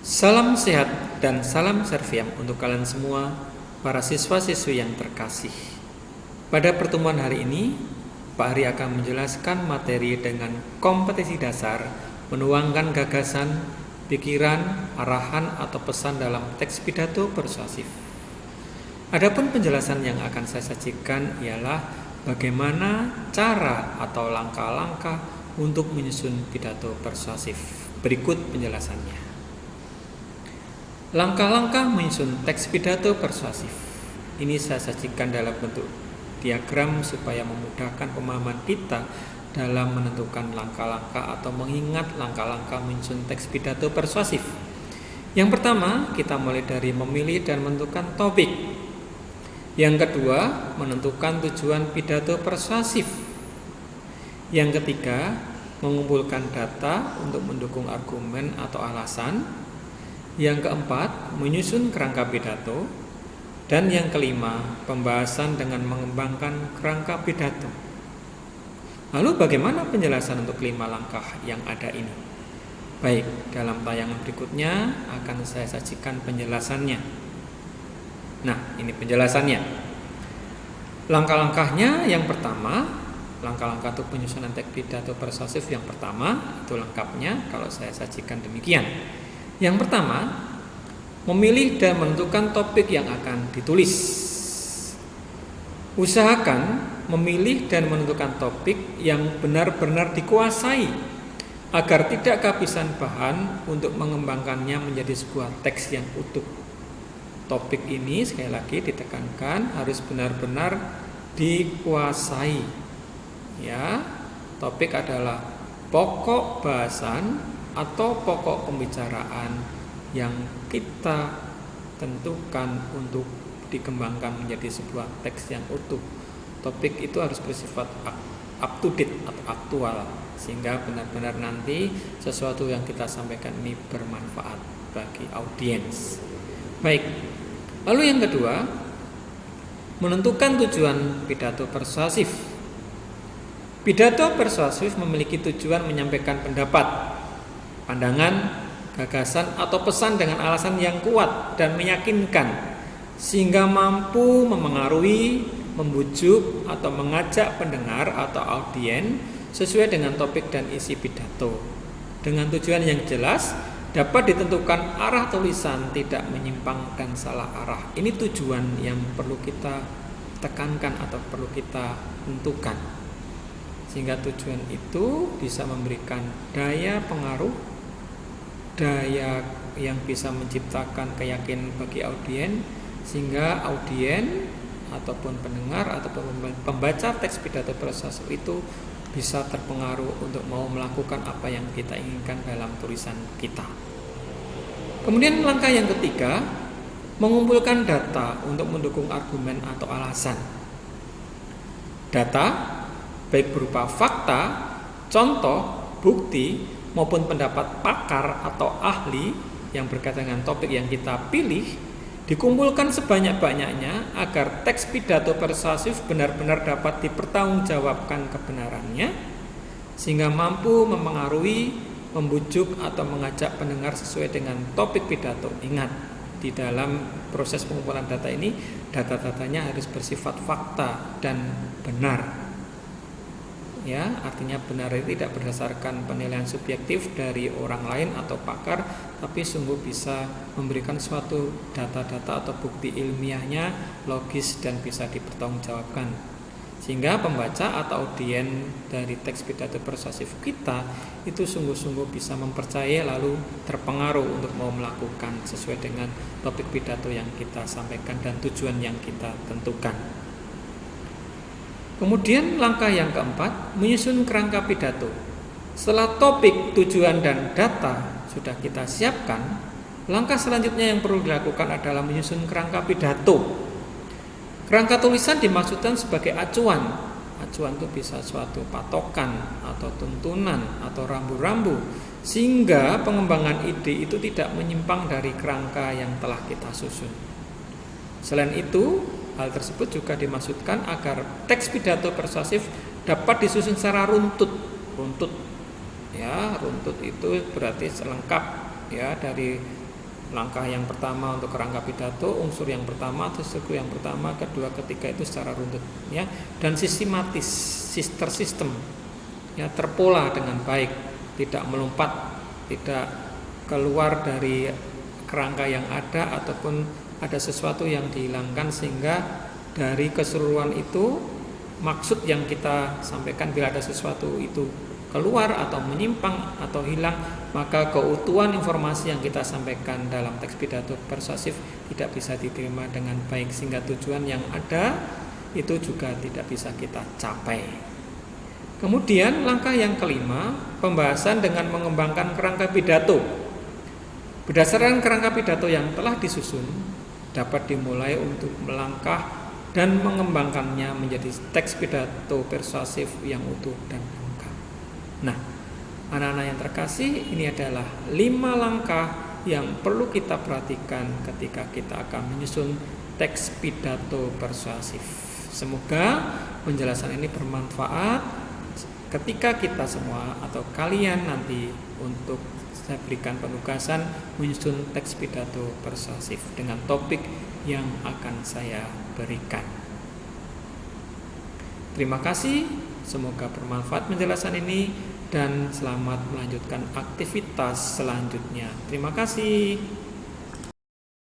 Salam sehat dan salam serviam untuk kalian semua, para siswa-siswi yang terkasih. Pada pertemuan hari ini, Pak Ari akan menjelaskan materi dengan kompetensi dasar, menuangkan gagasan, pikiran, arahan atau pesan dalam teks pidato persuasif. Adapun penjelasan yang akan saya sajikan ialah bagaimana cara atau langkah-langkah untuk menyusun pidato persuasif. Berikut penjelasannya. Langkah-langkah menyusun teks pidato persuasif. Ini saya sajikan dalam bentuk diagram supaya memudahkan pemahaman kita dalam menentukan langkah-langkah atau mengingat langkah-langkah menyusun teks pidato persuasif. Yang pertama, kita mulai dari memilih dan menentukan topik. Yang kedua, menentukan tujuan pidato persuasif. Yang ketiga, mengumpulkan data untuk mendukung argumen atau alasan. Yang keempat, menyusun kerangka pidato. Dan yang kelima, pembahasan dengan mengembangkan kerangka pidato. Lalu bagaimana penjelasan untuk 5 langkah yang ada ini? Baik, dalam tayangan berikutnya akan saya sajikan penjelasannya. Nah, ini penjelasannya. Langkah-langkahnya yang pertama, langkah-langkah untuk penyusunan teks pidato persuasif yang pertama, itu lengkapnya kalau saya sajikan demikian. Yang pertama, memilih dan menentukan topik yang akan ditulis. Usahakan memilih dan menentukan topik yang benar-benar dikuasai agar tidak kehabisan bahan untuk mengembangkannya menjadi sebuah teks yang utuh. Topik ini sekali lagi ditekankan harus benar-benar dikuasai. Ya, topik adalah pokok bahasan atau pokok pembicaraan yang kita tentukan untuk dikembangkan menjadi sebuah teks yang utuh. Topik itu harus bersifat up to date atau aktual, sehingga benar-benar nanti sesuatu yang kita sampaikan ini bermanfaat bagi audiens. Baik, lalu yang kedua, menentukan tujuan pidato persuasif. Pidato persuasif memiliki tujuan menyampaikan pendapat, pandangan, gagasan atau pesan dengan alasan yang kuat dan meyakinkan sehingga mampu memengaruhi, membujuk atau mengajak pendengar atau audien sesuai dengan topik dan isi pidato. Dengan tujuan yang jelas dapat ditentukan arah tulisan tidak menyimpang dan salah arah. Ini tujuan yang perlu kita tekankan atau perlu kita tentukan. Sehingga tujuan itu bisa memberikan daya pengaruh, daya yang bisa menciptakan keyakinan bagi audien, sehingga audien ataupun pendengar ataupun pembaca teks pidato persuasif itu bisa terpengaruh untuk mau melakukan apa yang kita inginkan dalam tulisan kita. Kemudian langkah yang ketiga, mengumpulkan data untuk mendukung argumen atau alasan. Data baik berupa fakta, contoh, bukti maupun pendapat pakar atau ahli yang berkaitan dengan topik yang kita pilih dikumpulkan sebanyak-banyaknya agar teks pidato persuasif benar-benar dapat dipertanggungjawabkan kebenarannya sehingga mampu memengaruhi, membujuk atau mengajak pendengar sesuai dengan topik pidato. Ingat, di dalam proses pengumpulan data ini data-datanya harus bersifat fakta dan benar. Ya, artinya benar itu tidak berdasarkan penilaian subjektif dari orang lain atau pakar, tapi sungguh bisa memberikan suatu data-data atau bukti ilmiahnya logis dan bisa dipertanggungjawabkan. Sehingga pembaca atau audien dari teks pidato persuasif kita itu sungguh-sungguh bisa mempercayai lalu terpengaruh untuk mau melakukan sesuai dengan topik pidato yang kita sampaikan dan tujuan yang kita tentukan. Kemudian langkah yang keempat, menyusun kerangka pidato. Setelah topik, tujuan, dan data sudah kita siapkan, langkah selanjutnya yang perlu dilakukan adalah menyusun kerangka pidato. Kerangka tulisan dimaksudkan sebagai acuan. Acuan itu bisa suatu patokan atau tuntunan atau rambu-rambu, sehingga pengembangan ide itu tidak menyimpang dari kerangka yang telah kita susun. Selain itu, hal tersebut juga dimaksudkan agar teks pidato persuasif dapat disusun secara runtut. Ya, runtut itu berarti selengkap ya dari langkah yang pertama untuk kerangka pidato, unsur yang pertama, struktur yang pertama, kedua, ketiga itu secara runtut ya, dan sistematis, tersistem ya, terpola dengan baik, tidak melompat, tidak keluar dari kerangka yang ada ataupun ada sesuatu yang dihilangkan, sehingga dari keseluruhan itu maksud yang kita sampaikan bila ada sesuatu itu keluar atau menyimpang atau hilang, maka keutuhan informasi yang kita sampaikan dalam teks pidato persuasif tidak bisa diterima dengan baik, sehingga tujuan yang ada itu juga tidak bisa kita capai. Kemudian langkah yang kelima, pembahasan dengan mengembangkan kerangka pidato. Berdasarkan kerangka pidato yang telah disusun, dapat dimulai untuk melangkah dan mengembangkannya menjadi teks pidato persuasif yang utuh dan lengkap. Nah, anak-anak yang terkasih, ini adalah 5 langkah yang perlu kita perhatikan ketika kita akan menyusun teks pidato persuasif. Semoga penjelasan ini bermanfaat ketika kita semua atau kalian nanti untuk saya berikan penugasan menyusun teks pidato persuasif dengan topik yang akan saya berikan. Terima kasih, semoga bermanfaat penjelasan ini dan selamat melanjutkan aktivitas selanjutnya. Terima kasih.